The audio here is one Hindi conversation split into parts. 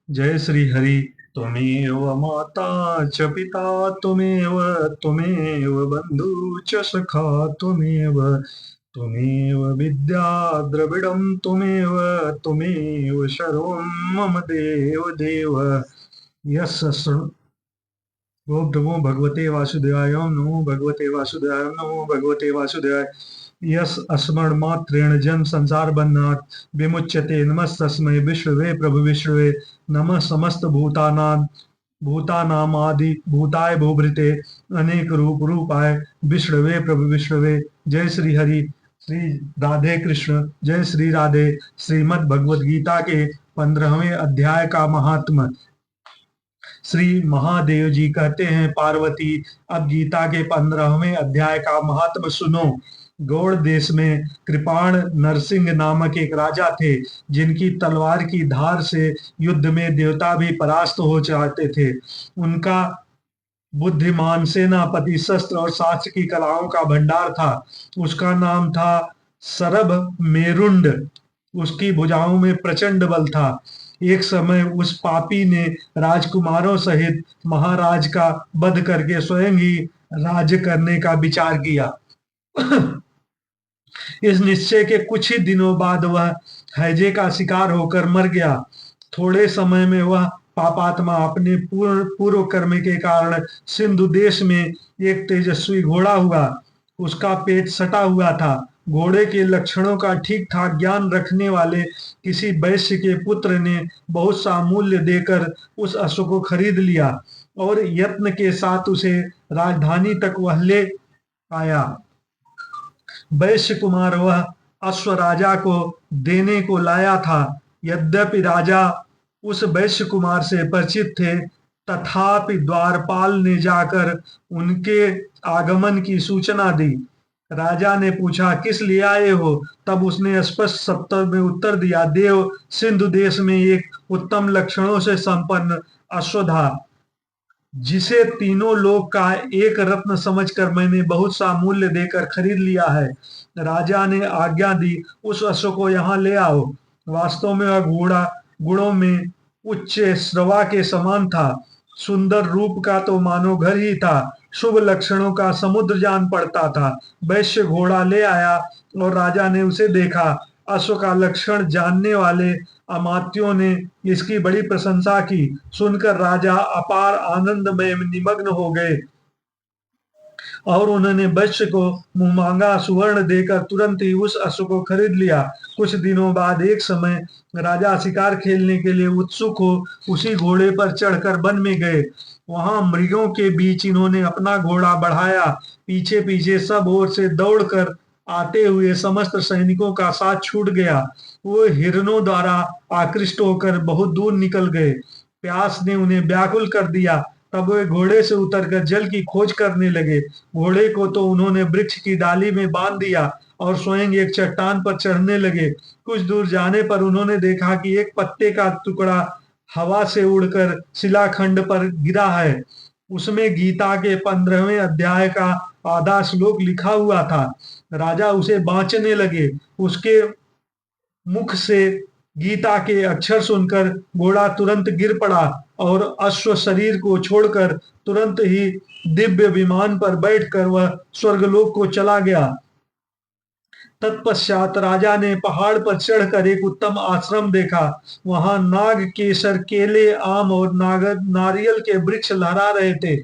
जय श्री हरि। त्वमेव माता च पिता त्वमेव त्वमेव बन्धु च सखा त्वमेव त्वमेव विद्या द्रविडं त्वमेव त्वमेव सर्वं मम देव देव। यस्य ओम नमो भगवते वासुदेवाय। ओम नमो भगवते वासुदेवाय। ओम नमो भगवते वासुदेवाय। यस स्मरण मात्रेण जन्म संसार बन्धनात् विमुच्यते। नमस्तस्मै विष्णुवे प्रभु विष्णुवे। नमः समस्त भूतानामादि भूताय भूभृते अनेक रूप रूपाय विष्णुवे प्रभु विष्णुवे। जय श्री हरि। श्री राधे कृष्ण। जय श्री राधे। श्रीमद् भगवद गीता के 15वें अध्याय का महात्म। श्री महादेव जी कहते हैं, पार्वती अब गीता के 15वें अध्याय का महात्म सुनो। गौड़ देश में कृपाण नरसिंह नामक एक राजा थे, जिनकी तलवार की धार से युद्ध में देवता भी परास्त हो जाते थे। उनका बुद्धिमान सेनापति शस्त्र और शास्त्र की कलाओं का भंडार था। उसका नाम था सरभ मेरुंड। उसकी भुजाओं में प्रचंड बल था। एक समय उस पापी ने राजकुमारों सहित महाराज का वध करके स्वयं ही राज्य करने का विचार किया। इस निश्चय के कुछ ही दिनों बाद वह हैजे का शिकार होकर मर गया। थोड़े समय में वह पापात्मा अपने पूर्व कर्म के कारण सिंधु देश में एक तेजस्वी घोड़ा हुआ। उसका पेट सटा हुआ था। घोड़े के लक्षणों का ठीक ठाक ज्ञान रखने वाले किसी वैश्य के पुत्र ने बहुत सा मूल्य देकर उस अश्व को खरीद लिया और यत्न के साथ उसे राजधानी तक वह ले आया। वैश्य कुमार वह अश्व राजा को देने को लाया था। यद्यपि राजा उस वैश्य कुमार से परिचित थे, तथापि द्वारपाल ने जाकर उनके आगमन की सूचना दी। राजा ने पूछा, किस लिए आए हो? तब उसने स्पष्ट शब्द में उत्तर दिया, देव, सिंधु देश में एक उत्तम लक्षणों से संपन्न अश्व था, जिसे तीनों लोक का एक रत्न समझकर मैंने बहुत सा मूल्य देकर खरीद लिया है। राजा ने आज्ञा दी, उस अश्व को यहाँ ले आओ। वास्तव में वह घोड़ा गुणों में उच्च श्रवा के समान था। सुंदर रूप का तो मानो घर ही था। शुभ लक्षणों का समुद्र जान पड़ता था। वैश्य घोड़ा ले आया और राजा ने उसे देखा। अश्व का लक्षण जानने वाले अमात्यों ने इसकी बड़ी प्रशंसा की। सुनकर राजा अपार आनंद में निमग्न हो गए और उन्होंने वैश्य को मुंहमांगा सुवर्ण देकर तुरंत ही उस अश्व को खरीद लिया। कुछ दिनों बाद एक समय राजा शिकार खेलने के लिए उत्सुक हो उसी घोड़े पर चढ़कर वन में गए। वहां मृगों के बीच इन्होंने अपना घोड़ा बढ़ाया। पीछे पीछे सब ओर से दौड़कर आते हुए समस्त सैनिकों का साथ छूट गया। वो हिरणों द्वारा आकृष्ट होकर बहुत दूर निकल गए। प्यास ने उन्हें व्याकुल कर दिया। तब वे घोड़े से उतरकर जल की खोज करने लगे। घोड़े को तो उन्होंने वृक्ष की डाली में बांध दिया और स्वयं एक चट्टान पर चढ़ने लगे। कुछ दूर जाने पर उन्होंने देखा कि एक पत्ते का टुकड़ा हवा से उड़कर शिलाखंड पर गिरा है। उसमें गीता के 15वें अध्याय का आधा श्लोक लिखा हुआ था। राजा उसे बांचने लगे। उसके मुख से गीता के अक्षर सुनकर घोड़ा तुरंत गिर पड़ा और अश्व शरीर को छोड़कर तुरंत ही दिव्य विमान पर बैठकर वह स्वर्गलोक को चला गया। तत्पश्चात राजा ने पहाड़ पर चढ़कर एक उत्तम आश्रम देखा। वहां नाग केसर, केले, आम और नारियल के वृक्ष लहरा रहे थे।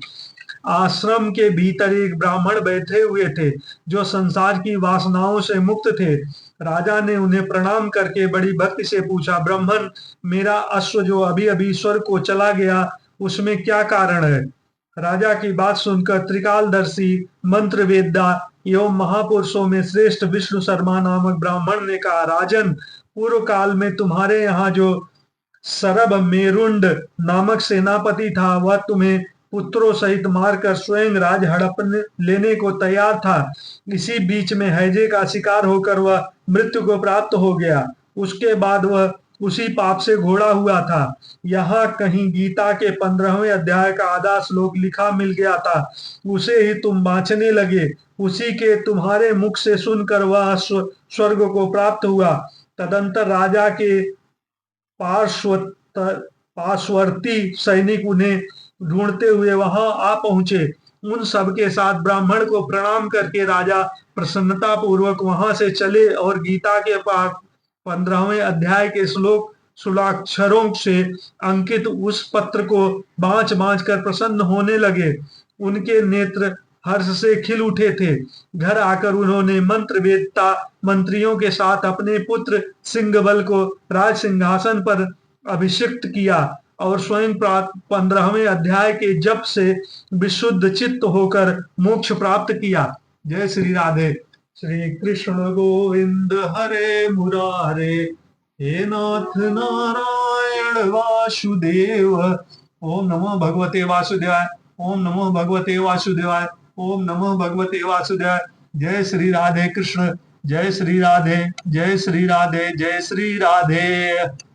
आश्रम के भीतर एक ब्राह्मण बैठे हुए थे, जो संसार की वासनाओं से मुक्त थे। राजा ने उन्हें प्रणाम करके बड़ी भक्ति से पूछा, ब्राह्मण, मेरा अश्व जो अभी अभी स्वर्ग को चला गया, उसमें क्या कारण है? राजा की बात सुनकर त्रिकालदर्शी, मंत्र वेद्ता एवं महापुरुषों में श्रेष्ठ विष्णु शर्मा नामक ब्राह्मण ने कहा, राजन, पूर्व काल में तुम्हारे यहाँ जो सरब मेरुंड नामक सेनापति था, वह तुम्हें पुत्रों सहित मारकर स्वयं राज हड़प लेने को तैयार था। इसी बीच में हैजे का शिकार होकर वह मृत्यु को प्राप्त हो गया। उसके बाद वह उसी पाप से घोड़ा हुआ था। यहाँ कहीं गीता के 15वें अध्याय का आधा श्लोक लिखा मिल गया था। उसे ही तुम बांचने लगे। उसी के तुम्हारे मुख से सुनकर वह स्वर्ग को प्राप्त हुआ। तदंतर राजा के पार्श्व पार्श्ववर्ती सैनिक उन्हें ढूंढते हुए वहां आ पहुंचे। उन सब के साथ ब्राह्मण को प्रणाम करके राजा प्रसन्नता पूर्वक वहां से चले और गीता के 15वें अध्याय के श्लोक सुलाक्षरों से अंकित उस पत्र को बांच बांच कर प्रसन्न होने लगे। उनके नेत्र हर्ष से खिल उठे थे। घर आकर उन्होंने मंत्र वेदता मंत्रियों के साथ अपने पुत्र सिंहबल को राज सिंहासन पर अभिषिक्त किया और स्वयं 15वें अध्याय के जप से विशुद्ध चित्त होकर मोक्ष प्राप्त किया। जय श्री राधे। श्री कृष्ण गोविंद हरे मुरारे, हे नाथ नारायण वासुदेव। ओम नमो भगवते वासुदेवाय, ओम नमो भगवते वासुदेवाय, ओम नमो भगवते वासुदेवाय। जय श्री राधे कृष्ण, जय श्री राधे, जय श्री राधे, जय श्री राधे।